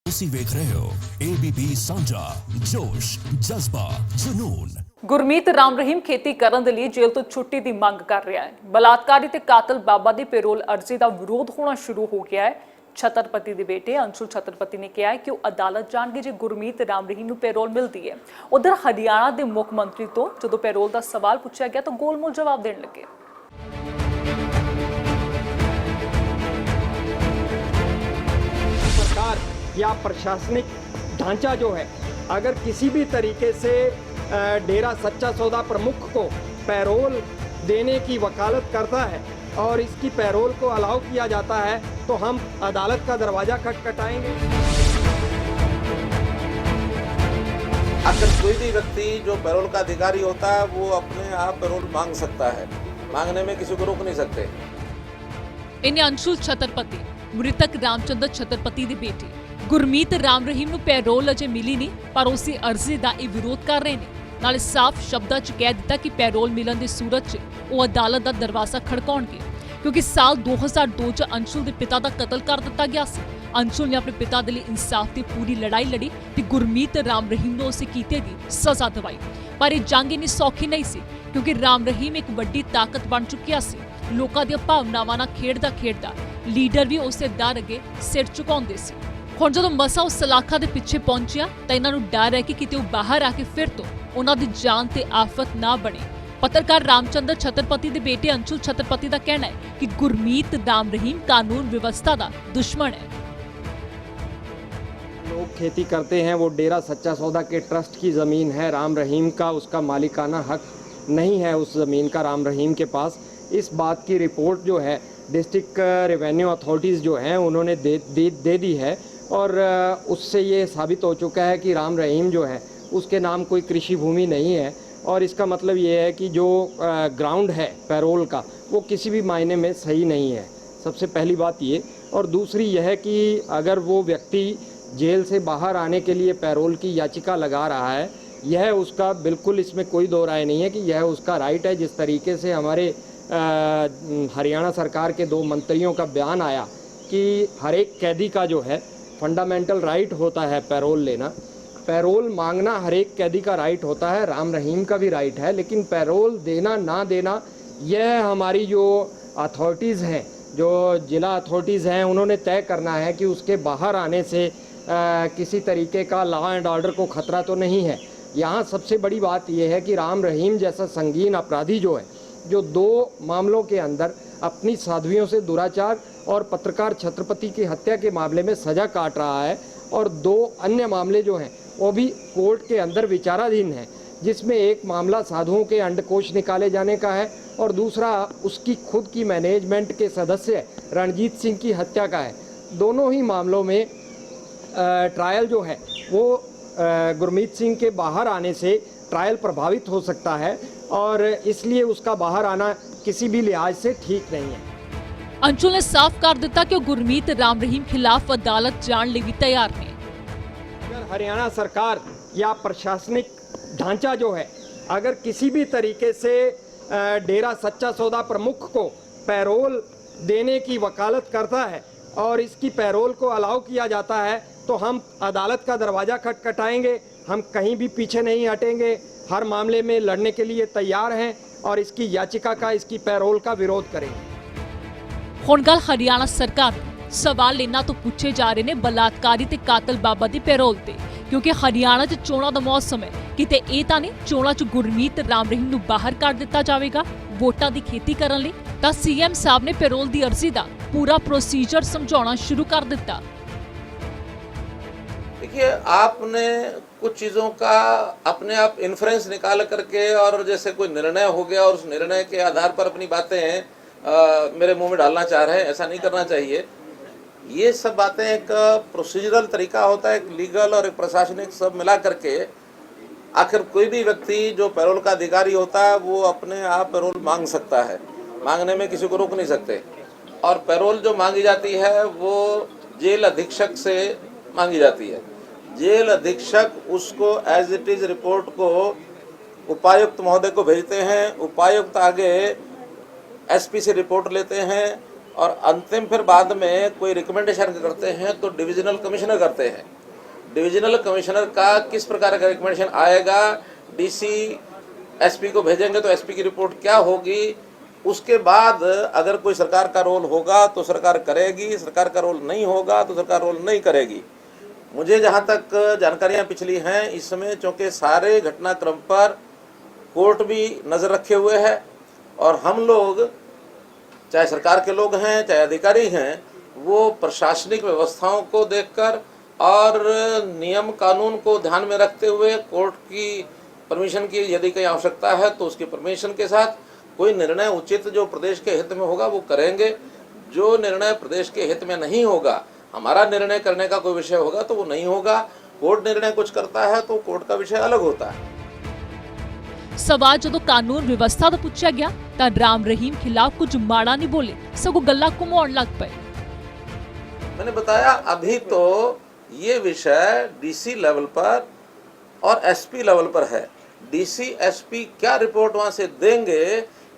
ਤੁਸੀਂ ਵੇਖ ਰਹੇ ਹੋ ABP ਸਾਂਝਾ ਜੋਸ਼ ਜਜ਼ਬਾ ਜਨੂਨ। ਗੁਰਮੀਤ ਰਾਮ ਰਹੀਮ ਖੇਤੀ ਕਰਨ ਦੇ ਲਈ ਜੇਲ੍ਹ ਤੋਂ ਛੁੱਟੀ ਦੀ ਮੰਗ ਕਰ ਰਿਹਾ ਹੈ। ਬਲਾਤਕਾਰੀ ਤੇ ਕਾਤਲ ਬਾਬਾ ਦੀ ਪੈਰੋਲ ਅਰਜ਼ੀ ਦਾ ਵਿਰੋਧ ਹੋਣਾ ਸ਼ੁਰੂ ਹੋ ਗਿਆ ਹੈ। ਛਤਰਪਤੀ ਦੇ ਬੇਟੇ ਅੰਸ਼ੁਲ ਛਤਰਪਤੀ ਨੇ ਕਿਹਾ ਹੈ ਕਿ ਉਹ ਅਦਾਲਤ ਜਾਣਗੇ ਜੇ ਗੁਰਮੀਤ ਰਾਮ ਰਹੀਮ ਨੂੰ ਪੈਰੋਲ ਮਿਲਦੀ ਹੈ। ਉਧਰ ਹਰਿਆਣਾ ਦੇ ਮੁੱਖ ਮੰਤਰੀ ਤੋਂ ਜਦੋਂ ਪੈਰੋਲ ਦਾ ਸਵਾਲ ਪੁੱਛਿਆ ਗਿਆ ਤਾਂ ਗੋਲਮੋਲ ਜਵਾਬ ਦੇਣ ਲੱਗੇ। सरकार या प्रशासनिक ढांचा जो है अगर किसी भी तरीके से डेरा सच्चा सौदा प्रमुख को पैरोल देने की वकालत करता है और इसकी पैरोल को अलाउ किया जाता है तो हम अदालत का दरवाज़ा खटखटाएंगे। अगर कोई भी व्यक्ति जो पैरोल का अधिकारी होता है वो अपने आप पैरोल मांग सकता है, मांगने में किसी को रोक नहीं सकते। इन्हें अंशुल छतरपति मृतक रामचंद्र छतरपति ਦੇ ਬੇਟੇ ਗੁਰਮੀਤ ਰਾਮ ਰਹੀਮ ਨੂੰ ਪੈਰੋਲ ਅਜੇ ਮਿਲੀ ਨਹੀਂ, ਪਰ ਉਸੇ ਅਰਜ਼ੀ ਦਾ ਇਹ ਵਿਰੋਧ ਕਰ ਰਹੇ ਨੇ। ਨਾਲੇ ਸਾਫ਼ ਸ਼ਬਦਾਂ 'ਚ ਕਹਿ ਦਿੱਤਾ ਕਿ ਪੈਰੋਲ ਮਿਲਣ ਦੀ ਸੂਰਤ 'ਚ ਉਹ ਅਦਾਲਤ ਦਾ ਦਰਵਾਜ਼ਾ ਖੜਕਾਉਣਗੇ, ਕਿਉਂਕਿ ਸਾਲ 2002 'ਚ ਅੰਸ਼ੁਲ ਦੇ ਪਿਤਾ ਦਾ ਕਤਲ ਕਰ ਦਿੱਤਾ ਗਿਆ ਸੀ। ਅੰਸ਼ੁਲ ਨੇ ਆਪਣੇ ਪਿਤਾ ਦੇ ਲਈ ਇਨਸਾਫ ਦੀ ਪੂਰੀ ਲੜਾਈ ਲੜੀ ਤੇ ਗੁਰਮੀਤ ਰਾਮ ਰਹੀਮ ਨੂੰ ਉਸੇ ਕੀਤੇ ਦੀ ਸਜ਼ਾ ਦਿਵਾਈ। ਪਰ ਇਹ ਜੰਗ ਇੰਨੀ ਸੌਖੀ ਨਹੀਂ ਸੀ, ਕਿਉਂਕਿ ਰਾਮ ਰਹੀਮ ਇੱਕ ਵੱਡੀ ਤਾਕਤ ਬਣ ਚੁੱਕਿਆ ਸੀ। ਲੋਕਾਂ ਦੀਆਂ ਭਾਵਨਾਵਾਂ ਨਾਲ ਖੇਡਦਾ ਲੀਡਰ ਵੀ ਉਸੇ ਡਰ ਅੱਗੇ ਸਿਰ ਝੁਕਾਉਂਦੇ ਸੀ। ਹੁਣ ਜਦੋਂ ਮਸਾ ਉਸ ਸਲਾਖਾ ਦੇ ਪਿੱਛੇ ਪਹੁੰਚਿਆ ਤਾਂ ਇਹਨਾਂ ਨੂੰ ਡਰ ਹੈ ਕਿ ਕਿਤੇ ਉਹ ਬਾਹਰ ਆ ਕੇ ਫਿਰ ਤੋਂ ਉਹਨਾਂ ਦੀ ਜਾਨ ਤੇ ਆਫਤ ਨਾ ਬਣੇ। ਪੱਤਰਕਾਰ ਰਾਮਚੰਦਰ ਛਤਰਪਤੀ ਦੇ ਬੇਟੇ ਅੰਸ਼ੁਲ ਛਤਰਪਤੀ ਦਾ ਕਹਿਣਾ ਹੈ ਕਿ ਗੁਰਮੀਤ ਰਾਮ ਰਹੀਮ ਕਾਨੂੰਨ व्यवस्था ਦਾ दुश्मन है। लोग खेती करते हैं, वो डेरा सच्चा सौदा के ट्रस्ट की ज़मीन है, राम रहीम का उसका मालिकाना हक नहीं है उस ज़मीन का राम रहीम के पास। इस बात की रिपोर्ट जो है डिस्ट्रिक्ट रेवेन्यू अथॉरिटीज़ जो हैं उन्होंने दे दी है और उससे ये साबित हो चुका है कि राम रहीम जो है उसके नाम कोई कृषि भूमि नहीं है। और इसका मतलब ये है कि जो ग्राउंड है पैरोल का वो किसी भी मायने में सही नहीं है। सबसे पहली बात ये, और दूसरी यह है कि अगर वो व्यक्ति जेल से बाहर आने के लिए पैरोल की याचिका लगा रहा है, यह उसका बिल्कुल इसमें कोई दो राय नहीं है कि यह उसका राइट है। जिस तरीके से हमारे हरियाणा सरकार के 2 मंत्रियों का बयान आया कि हर एक कैदी का जो है फंडामेंटल राइट होता है पैरोल लेना, पैरोल मांगना हर एक कैदी का राइट होता है, राम रहीम का भी राइट है। लेकिन पैरोल देना ना देना यह हमारी जो अथॉरिटीज़ हैं, जो ज़िला अथॉरिटीज़ हैं, उन्होंने तय करना है कि उसके बाहर आने से किसी तरीके का लॉ एंड ऑर्डर को ख़तरा तो नहीं है। यहाँ सबसे बड़ी बात यह है कि राम रहीम जैसा संगीन अपराधी जो है, जो 2 मामलों के अंदर अपनी साध्वियों से दुराचार और पत्रकार छत्रपति की हत्या के मामले में सज़ा काट रहा है, और 2 अन्य मामले जो हैं वो भी कोर्ट के अंदर विचाराधीन हैं, जिसमें एक मामला साधुओं के अंडकोश निकाले जाने का है और दूसरा उसकी खुद की मैनेजमेंट के सदस्य रणजीत सिंह की हत्या का है। दोनों ही मामलों में ट्रायल जो है वो गुरमीत सिंह के बाहर आने से ट्रायल प्रभावित हो सकता है और इसलिए उसका बाहर आना किसी भी लिहाज से ठीक नहीं है। अंशुल ने साफ कर दिता कि गुरमीत राम रहीम खिलाफ अदालत जाने लिए भी तैयार हैं। अगर हरियाणा सरकार या प्रशासनिक ढांचा जो है अगर किसी भी तरीके से डेरा सच्चा सौदा प्रमुख को पैरोल देने की वकालत करता है और इसकी पैरोल को अलाउ किया जाता है तो हम अदालत का दरवाज़ा खटखटाएंगे। हम कहीं भी पीछे नहीं हटेंगे, हर मामले में लड़ने के लिए तैयार हैं और इसकी याचिका का, इसकी पैरोल का विरोध करेंगे। ਹੁਣ ਗੱਲ ਹਰਿਆਣਾ ਸਰਕਾਰ ਸਵਾਲ ਇਹਨਾਂ ਤੋਂ ਪੁੱਛੇ ਜਾ ਰਹੇ ਨੇ ਬਲਾਤਕਾਰੀ ਤੇ ਕਾਤਲ ਬਾਬਾ ਦੀ ਪੈਰੋਲ ਤੇ, ਕਿਉਂਕਿ ਹਰਿਆਣਾ 'ਚ ਚੋਣਾਂ ਦਾ ਮੌਸਮ ਹੈ। ਕਿਤੇ ਇਹ ਤਾਂ ਨਹੀਂ ਚੋਣਾਂ 'ਚ ਗੁਰਮੀਤ ਰਾਮ ਰਹੀਮ ਨੂੰ ਬਾਹਰ ਕੱਢ ਦਿੱਤਾ ਜਾਵੇਗਾ ਵੋਟਾਂ ਦੀ ਖੇਤੀ ਕਰਨ ਲਈ। ਤਾਂ ਸੀਐਮ ਸਾਹਿਬ ਨੇ ਪੈਰੋਲ ਦੀ ਅਰਜ਼ੀ ਦਾ ਪੂਰਾ ਪ੍ਰੋਸੀਜਰ ਸਮਝਾਉਣਾ ਸ਼ੁਰੂ ਕਰ ਦਿੱਤਾ। देखिए, आपने कुछ चीज़ों का अपने आप इन्फ्लुएंस निकाल करके और जैसे कोई निर्णय हो गया और उस निर्णय के आधार पर अपनी बातें मेरे मुंह में डालना चाह रहे हैं, ऐसा नहीं करना चाहिए। ये सब बातें एक प्रोसीजरल तरीका होता है, एक लीगल और एक प्रशासनिक सब मिला करके आखिर कोई भी व्यक्ति जो पैरोल का अधिकारी होता है वो अपने आप पैरोल मांग सकता है, मांगने में किसी को रोक नहीं सकते। और पैरोल जो मांगी जाती है वो जेल अधीक्षक से मांगी जाती है। जेल अधीक्षक उसको एज इट इज़ रिपोर्ट को उपायुक्त महोदय को भेजते हैं, उपायुक्त आगे एसपी से रिपोर्ट लेते हैं और अंतिम फिर बाद में कोई रिकमेंडेशन करते हैं तो डिविजनल कमिश्नर करते हैं। डिविजनल कमिश्नर का किस प्रकार का रिकमेंडेशन आएगा, डीसी एसपी को भेजेंगे तो एसपी की रिपोर्ट क्या होगी, उसके बाद अगर कोई सरकार का रोल होगा तो सरकार करेगी, सरकार का रोल नहीं होगा तो सरकार रोल नहीं करेगी। मुझे जहां तक जानकारियां पिछली हैं, इस समय चूँकि सारे घटनाक्रम पर कोर्ट भी नज़र रखे हुए है और हम लोग चाहे सरकार के लोग हैं चाहे अधिकारी हैं, वो प्रशासनिक व्यवस्थाओं को देखकर और नियम कानून को ध्यान में रखते हुए कोर्ट की परमिशन की यदि कोई आवश्यकता है तो उसकी परमिशन के साथ कोई निर्णय उचित जो प्रदेश के हित में होगा वो करेंगे। जो निर्णय प्रदेश के हित में नहीं होगा, हमारा निर्णय करने का कोई विषय होगा तो वो नहीं होगा। कोर्ट निर्णय कुछ करता है तो कोर्ट का विषय अलग होता है। सवाल ਜਦੋਂ ਕਾਨੂੰਨ ਵਿਵਸਥਾ ਦਾ ਪੁੱਛਿਆ ਗਿਆ ਤਾਂ ਰਾਮ ਰਹੀਮ ਖਿਲਾਫ ਕੁਝ ਮਾੜਾ ਨਹੀਂ ਬੋਲੇ, ਸਗੋਂ ਗੱਲਾਂ ਘੁਮਾਉਣ ਲੱਗ ਪਏ। मैंने बताया अभी तो ये विषय डीसी लेवल पर और एसपी लेवल पर है। डीसी एसपी क्या रिपोर्ट वहाँ से देंगे,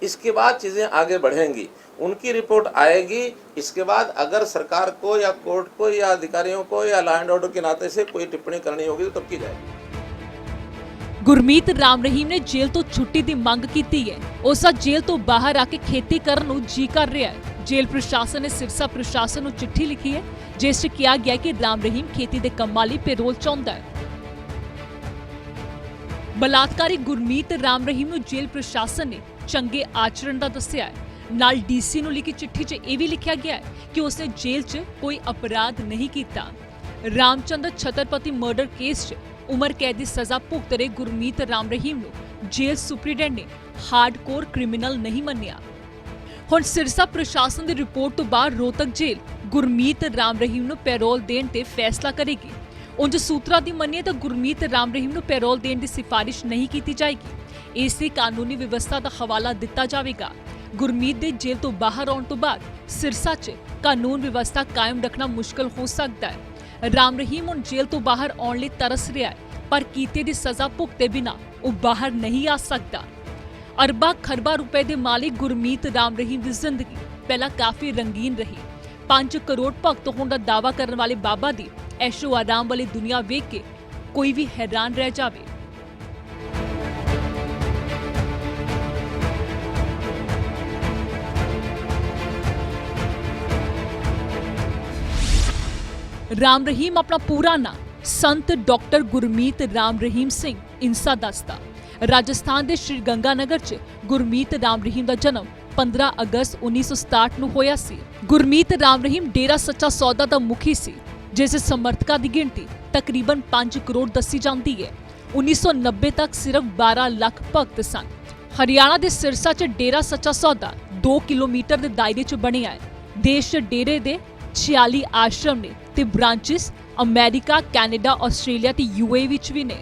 इसके बाद चीज़ें आगे बढ़ेंगी। उनकी रिपोर्ट आएगी, इसके बाद अगर सरकार को या कोर्ट को या अधिकारियों को या लॉ एंड ऑर्डर के नाते से कोई टिप्पणी करनी होगी तो तब की जाएगी। ਗੁਰਮੀਤ ਰਾਮ ਰਹੀਮ ਨੇ ਜੇਲ੍ਹ ਤੋਂ ਛੁੱਟੀ ਦੀ ਮੰਗ ਕੀਤੀ ਹੈ। ਉਸ ਦਾ ਜੇਲ੍ਹ ਤੋਂ ਬਾਹਰ ਆ ਕੇ ਖੇਤੀ ਕਰਨ ਨੂੰ ਜੀ ਕਰ ਰਿਹਾ ਹੈ। ਜੇਲ੍ਹ ਪ੍ਰਸ਼ਾਸਨ ਨੇ ਸਿਰਸਾ ਪ੍ਰਸ਼ਾਸਨ ਨੂੰ ਚਿੱਠੀ ਲਿਖੀ ਹੈ ਜਿਸ 'ਚ ਕਿਹਾ ਗਿਆ ਕਿ ਰਾਮ ਰਹੀਮ ਖੇਤੀ ਦੇ ਕੰਮਾਂ ਲਈ ਪੈਰੋਲ ਚਾਹੁੰਦਾ ਹੈ। ਬਲਾਤਕਾਰੀ ਗੁਰਮੀਤ ਰਾਮ ਰਹੀਮ ਨੂੰ ਜੇਲ੍ਹ ਪ੍ਰਸ਼ਾਸਨ ਨੇ ਚੰਗੇ ਆਚਰਣ ਦਾ ਦੱਸਿਆ ਹੈ। ਨਾਲ ਡੀਸੀ ਨੂੰ ਲਿਖੀ ਚਿੱਠੀ 'ਚ ਇਹ ਵੀ ਲਿਖਿਆ ਗਿਆ ਹੈ ਕਿ ਉਸਨੇ ਜੇਲ੍ਹ 'ਚ ਕੋਈ ਅਪਰਾਧ ਨਹੀਂ ਕੀਤਾ। ਰਾਮਚੰਦਰ ਛਤਰਪਤੀ ਮਰਡਰ ਕੇਸ 'ਚ ਉਮਰ ਕੈਦ ਦੀ ਸਜ਼ਾ ਭੁਗਤ ਰਹੇ ਗੁਰਮੀਤ ਰਾਮ ਰਹੀਮ ਨੂੰ ਜੇਲ੍ਹ ਸੁਪਰੀਡੈਂਟ ਨੇ ਹਾਰਡਕੋਰ ਕ੍ਰਿਮੀਨਲ ਨਹੀਂ ਮੰਨਿਆ। ਹੁਣ ਸਿਰਸਾ ਪ੍ਰਸ਼ਾਸਨ ਦੀ ਰਿਪੋਰਟ ਤੋਂ ਬਾਅਦ ਰੋਹਤਕ ਜੇਲ੍ਹ ਗੁਰਮੀਤ ਰਾਮ ਰਹੀਮ ਨੂੰ ਪੈਰੋਲ ਦੇਣ ਤੇ ਫੈਸਲਾ ਕਰੇਗੀ। ਉਂਝ ਸੂਤਰਾਂ ਦੀ ਮੰਨੀਏ ਤਾਂ ਗੁਰਮੀਤ ਰਾਮ ਰਹੀਮ ਨੂੰ ਪੈਰੋਲ ਦੇਣ ਦੀ ਸਿਫਾਰਿਸ਼ ਨਹੀਂ ਕੀਤੀ ਜਾਏਗੀ। ਇਸ ਦੀ ਕਾਨੂੰਨੀ ਵਿਵਸਥਾ ਦਾ ਹਵਾਲਾ ਦਿੱਤਾ ਜਾਵੇਗਾ। ਗੁਰਮੀਤ ਦੇ ਜੇਲ੍ਹ ਤੋਂ ਬਾਹਰ ਆਉਣ ਤੋਂ ਬਾਅਦ ਸਿਰਸਾ 'ਚ ਕਾਨੂੰਨ ਵਿਵਸਥਾ ਕਾਇਮ ਰੱਖਣਾ ਮੁਸ਼ਕਲ ਹੋ ਸਕਦਾ ਹੈ। ਰਾਮ ਰਹੀਮ ਹੁਣ ਜੇਲ੍ਹ ਤੋਂ ਬਾਹਰ ਆਉਣ ਲਈ ਤਰਸ ਰਿਹਾ ਹੈ, ਪਰ ਕੀਤੇ ਦੀ ਸਜ਼ਾ ਭੁਗਤੇ ਬਿਨਾਂ ਉਹ ਬਾਹਰ ਨਹੀਂ ਆ ਸਕਦਾ। ਅਰਬਾਂ ਖਰਬਾਂ ਰੁਪਏ ਦੇ ਮਾਲਿਕ ਗੁਰਮੀਤ ਰਾਮ ਰਹੀਮ ਦੀ ਜ਼ਿੰਦਗੀ ਪਹਿਲਾਂ ਕਾਫੀ ਰੰਗੀਨ ਰਹੀ। 5 ਕਰੋੜ ਭਗਤ ਹੋਣ ਦਾ ਦਾਅਵਾ ਕਰਨ ਵਾਲੇ ਬਾਬਾ ਦੀ ਐਸ਼ੋ ਆਰਾਮ ਵਾਲੀ ਦੁਨੀਆ ਵੇਖ ਕੇ ਕੋਈ ਵੀ ਹੈਰਾਨ ਰਹਿ ਜਾਵੇ। ਰਾਮ ਰਹੀਮ ਆਪਣਾ ਪੂਰਾ ਨਾਂ ਸੰਤ ਡਾਕਟਰ ਗੁਰਮੀਤ ਰਾਮ ਰਹੀਮ ਸਿੰਘ ਇੰਸਾ ਦੱਸਦਾ। ਰਾਜਸਥਾਨ ਦੇ ਸ਼੍ਰੀ ਗੰਗਾਨਗਰ 'ਚ ਗੁਰਮੀਤ ਰਾਮ ਰਹੀਮ ਦਾ ਜਨਮ 15 ਅਗਸਤ 1967 ਨੂੰ ਹੋਇਆ ਸੀ। ਗੁਰਮੀਤ ਰਾਮ ਰਹੀਮ ਡੇਰਾ ਸੱਚਾ ਸੌਦਾ ਦਾ ਮੁਖੀ ਸੀ, ਜਿਸ ਦੇ ਸਮਰਥਕਾਂ ਦੀ ਗਿਣਤੀ ਤਕਰੀਬਨ 5 ਕਰੋੜ ਦੱਸੀ ਜਾਂਦੀ ਹੈ। 1990 ਤੱਕ ਸਿਰਫ 12 ਲੱਖ ਭਗਤ ਸਨ। ਹਰਿਆਣਾ ਦੇ ਸਿਰਸਾ 'ਚ ਡੇਰਾ ਸੱਚਾ ਸੌਦਾ 2 ਕਿਲੋਮੀਟਰ ਦੇ ਦਾਇਰੇ 'ਚ ਬਣਿਆ ਹੈ। ਦੇਸ਼ 'ਚ ਡੇਰੇ ਦੇ 46 ਆਸ਼ਰਮ ਨੇ ਤੇ ਬ੍ਰਾਂਚਿਸ ਅਮਰੀਕਾ, ਕੈਨੇਡਾ, ਆਸਟ੍ਰੇਲੀਆ ਤੇ UAE ਵਿੱਚ ਵੀ ਨੇ।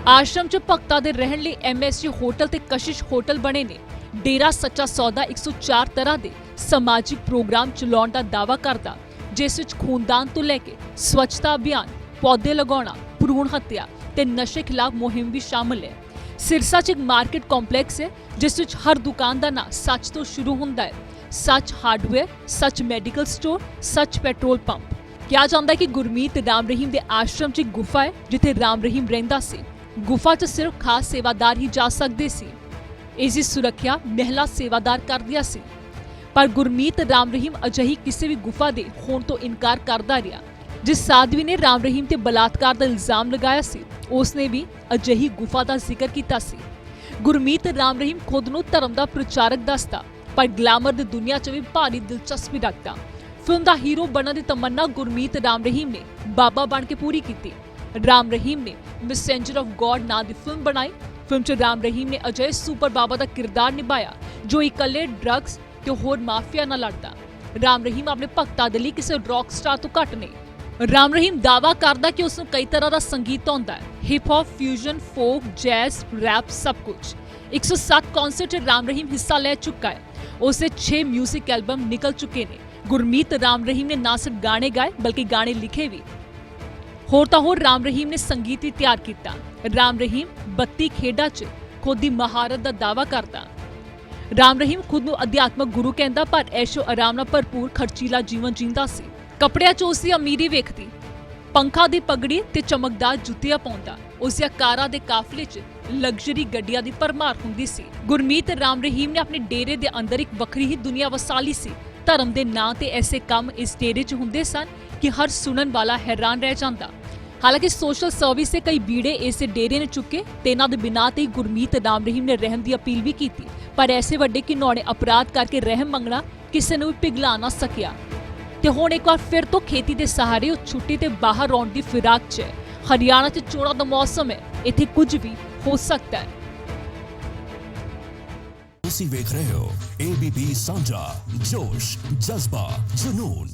ਆਸ਼ਰਮ 'ਚ ਭਗਤਾਂ ਦੇ ਰਹਿਣ ਲਈ MSG ਹੋਟਲ ਤੇ ਕਸ਼ਿਸ਼ ਹੋਟਲ ਬਣੇ ਨੇ। ਡੇਰਾ ਸੱਚਾ ਸੌਦਾ 104 ਤਰ੍ਹਾਂ ਦੇ ਸਮਾਜਿਕ ਪ੍ਰੋਗਰਾਮ ਚਲਾਉਣ ਦਾ ਦਾਅਵਾ ਕਰਦਾ, ਜਿਸ ਵਿੱਚ ਖੂਨਦਾਨ ਤੋਂ ਲੈ ਕੇ ਸਵੱਛਤਾ ਅਭਿਆਨ, ਪੌਦੇ ਲਗਾਉਣਾ, ਭਰੂਣ ਹੱਤਿਆ ਤੇ ਨਸ਼ੇ ਖਿਲਾਫ ਮੁਹਿੰਮ ਵੀ ਸ਼ਾਮਲ ਹੈ। ਸਿਰਸਾ 'ਚ ਇੱਕ ਮਾਰਕੀਟ ਕੰਪਲੈਕਸ ਹੈ ਜਿਸ ਵਿੱਚ ਹਰ ਦੁਕਾਨ ਦਾ ਨਾਂ ਸੱਚ ਤੋਂ ਸ਼ੁਰੂ ਹੁੰਦਾ ਹੈ। ਸੱਚ ਹਾਰਡਵੇਅਰ, ਸੱਚ ਮੈਡੀਕਲ ਸਟੋਰ, ਸੱਚ ਪੈਟਰੋਲ ਪੰਪ। ਕਿਹਾ ਜਾਂਦਾ ਹੈ ਕਿ ਗੁਰਮੀਤ ਰਾਮ ਰਹੀਮ ਦੇ ਆਸ਼ਰਮ 'ਚ ਇੱਕ ਗੁਫਾ ਹੈ ਜਿੱਥੇ ਰਾਮ ਰਹੀਮ ਰਹਿੰਦਾ ਸੀ। ਗੁਫਾ 'ਚ ਸਿਰਫ ਖਾਸ ਸੇਵਾਦਾਰ ਹੀ ਜਾ ਸਕਦੇ ਸੀ। ਇਸ ਦੀ ਸੁਰੱਖਿਆ ਮਹਿਲਾ ਸੇਵਾਦਾਰ ਕਰਦੀਆਂ ਸੀ। ਪਰ ਗੁਰਮੀਤ ਰਾਮ ਰਹੀਮ ਅਜਿਹੀ ਕਿਸੇ ਵੀ ਗੁਫਾ ਦੇ ਹੋਣ ਤੋਂ ਇਨਕਾਰ ਕਰਦਾ ਰਿਹਾ। ਜਿਸ ਸਾਧਵੀ ਨੇ ਰਾਮ ਰਹੀਮ ਤੇ ਬਲਾਤਕਾਰ ਦਾ ਇਲਜ਼ਾਮ ਲਗਾਇਆ ਸੀ, ਉਸਨੇ ਵੀ ਅਜਿਹੀ ਗੁਫਾ ਦਾ ਜ਼ਿਕਰ ਕੀਤਾ ਸੀ। ਗੁਰਮੀਤ ਰਾਮ ਰਹੀਮ ਖੁਦ ਨੂੰ ਧਰਮ ਦਾ ਪ੍ਰਚਾਰਕ ਦੱਸਦਾ, ਪਰ ਗਲੈਮਰ ਦੀ ਦੁਨੀਆ 'ਚ ਵੀ ਭਾਰੀ ਦਿਲਚਸਪੀ ਰੱਖਦਾ। ਫਿਲਮ ਦਾ ਹੀਰੋ ਬਣਨ ਦੀ ਤਮੰਨਾ ਗੁਰਮੀਤ ਰਾਮ ਰਹੀਮ ਨੇ ਬਾਬਾ ਬਣ ਕੇ ਪੂਰੀ ਕੀਤੀ। ਰਾਮ ਰਹੀਮ ਨੇ ਮੈਸੇਂਜਰ ਆਫ ਗॉड ਨਾਂ ਦੀ ਫਿਲਮ ਬਣਾਈ। ਫਿਲਮ 'ਚ ਰਾਮ ਰਹੀਮ ਨੇ ਅਜਿਹੇ ਸੁਪਰ ਬਾਬਾ ਦਾ ਕਿਰਦਾਰ ਨਿਭਾਇਆ ਜੋ ਇਕੱਲੇ ਡਰੱਗਸ ਤੇ ਹੋਰ ਮਾਫੀਆ ਨਾਲ ਲੜਦਾ। ਰਾਮ ਰਹੀਮ ਆਪਣੇ ਭਗਤਾਂ ਦੇ ਲਈ ਕਿਸੇ ਰੌਕ ਸਟਾਰ ਤੋਂ ਘੱਟ ਨਹੀਂ। ਰਾਮ ਰਹੀਮ ਦਾਅਵਾ ਕਰਦਾ ਕਿ ਉਸ ਨੂੰ ਕਈ ਤਰ੍ਹਾਂ ਦਾ ਸੰਗੀਤ ਆਉਂਦਾ ਹੈ, hip hop, fusion, folk, jazz, rap, ਸਭ ਕੁਝ। 107 ਕਨਸਰਟ 'ਚ ਰਾਮ ਰਹੀਮ ਹਿੱਸਾ ਲੈ ਚੁੱਕਾ ਹੈ। ਉਸੇ 6 ਮਿਊਜ਼ਿਕ ਐਲਬਮ ਨਿਕਲ ਚੁੱਕੇ ਨੇ। ਗੁਰਮੀਤ ਰਾਮ ਰਹੀਮ ਨੇ ਨਾ ਸਿਰਫ ਗਾਣੇ ਗਾਏ ਬਲਕਿ ਗਾਣੇ ਲਿਖੇ ਵੀ। ਹੋਰ ਤਾਂ ਹੋਰ ਰਾਮ ਰਹੀਮ ਨੇ ਸੰਗੀਤ ਵੀ ਤਿਆਰ ਕੀਤਾ। ਰਾਮ ਰਹੀਮ 32 ਖੇਡਾਂ 'ਚ ਖੁਦ ਦੀ ਮਹਾਰਤ ਦਾ ਦਾਅਵਾ ਕਰਦਾ। ਰਾਮ ਰਹੀਮ ਖੁਦ ਨੂੰ ਅਧਿਆਤਮਕ ਗੁਰੂ ਕਹਿੰਦਾ, ਪਰ ਐਸ਼ੋ ਆਰਾਮ ਨਾਲ ਭਰਪੂਰ ਖਰਚੀਲਾ ਜੀਵਨ ਜੀਂਦਾ ਸੀ। ਕੱਪੜਿਆਂ 'ਚ ਉਸ ਦੀ ਅਮੀਰੀ ਵੇਖਦੀ, ਪੰਖਾਂ ਦੀ ਪਗੜੀ ਤੇ ਚਮਕਦਾਰ ਜੁੱਤੀਆਂ ਪਾਉਂਦਾ। ਉਸ ਦੀਆਂ ਕਾਰਾਂ ਦੇ ਕਾਫਲੇ 'ਚ ਲਗਜ਼ਰੀ ਗੱਡੀਆਂ ਦੀ ਭਰਮਾਰ ਹੁੰਦੀ ਸੀ। ਗੁਰਮੀਤ ਰਾਮ ਰਹੀਮ ਨੇ ਆਪਣੇ ਡੇਰੇ ਦੇ ਅੰਦਰ ਇੱਕ ਵੱਖਰੀ ਹੀ ਦੁਨੀਆ ਵਸਾ ਲਈ ਸੀ। ਧਰਮ ਦੇ ਨਾਂ ਤੇ ਐਸੇ ਕੰਮ ਇਸ ਡੇਰੇ 'ਚ ਹੁੰਦੇ ਸਨ ਕਿ ਹਰ ਸੁਣਨ ਵਾਲਾ ਹੈਰਾਨ ਰਹਿ ਜਾਂਦਾ। ਹਾਲਾਂਕਿ ਸੋਸ਼ਲ ਸਰਵਿਸ ਦੇ ਕਈ ਬੀੜੇ ਇਸੇ ਡੇਰੇ ਨੇ ਚੁੱਕੇ ਤੇ ਇਹਨਾਂ ਦੇ ਬਿਨਾਂ ਤੇ ਗੁਰਮੀਤ ਰਾਮ ਰਹੀਮ ਨੇ ਰਹਿਮ ਦੀ ਅਪੀਲ ਵੀ ਕੀਤੀ, ਪਰ ਐਸੇ ਵੱਡੇ ਘਿਨੌਣੇ ਅਪਰਾਧ ਕਰਕੇ ਰਹਿਮ ਮੰਗਣਾ ਕਿਸੇ ਨੂੰ ਵੀ ਪਿਘਲਾ ਨਾ ਸਕਿਆ। ਤੇ ਹੁਣ ਇੱਕ ਵਾਰ ਫਿਰ ਤੋਂ ਖੇਤੀ ਦੇ ਸਹਾਰੇ ਉਹ ਛੁੱਟੀ ਤੇ ਬਾਹਰ ਆਉਣ ਦੀ ਫਿਰਾਕ 'ਚ ਹੈ। ਹਰਿਆਣਾ 'ਚ ਚੋਣਾਂ ਦਾ ਮੌਸਮ ਹੈ, ਇੱਥੇ ਕੁਝ ਵੀ ਹੋ ਸਕਦਾ ਹੈ। ਤੁਸੀਂ ਵੇਖ ਰਹੇ ਹੋ ABP ਸਾਂਝਾ, ਜੋਸ਼, ਜਜ਼ਬਾ, ਜਨੂਨ।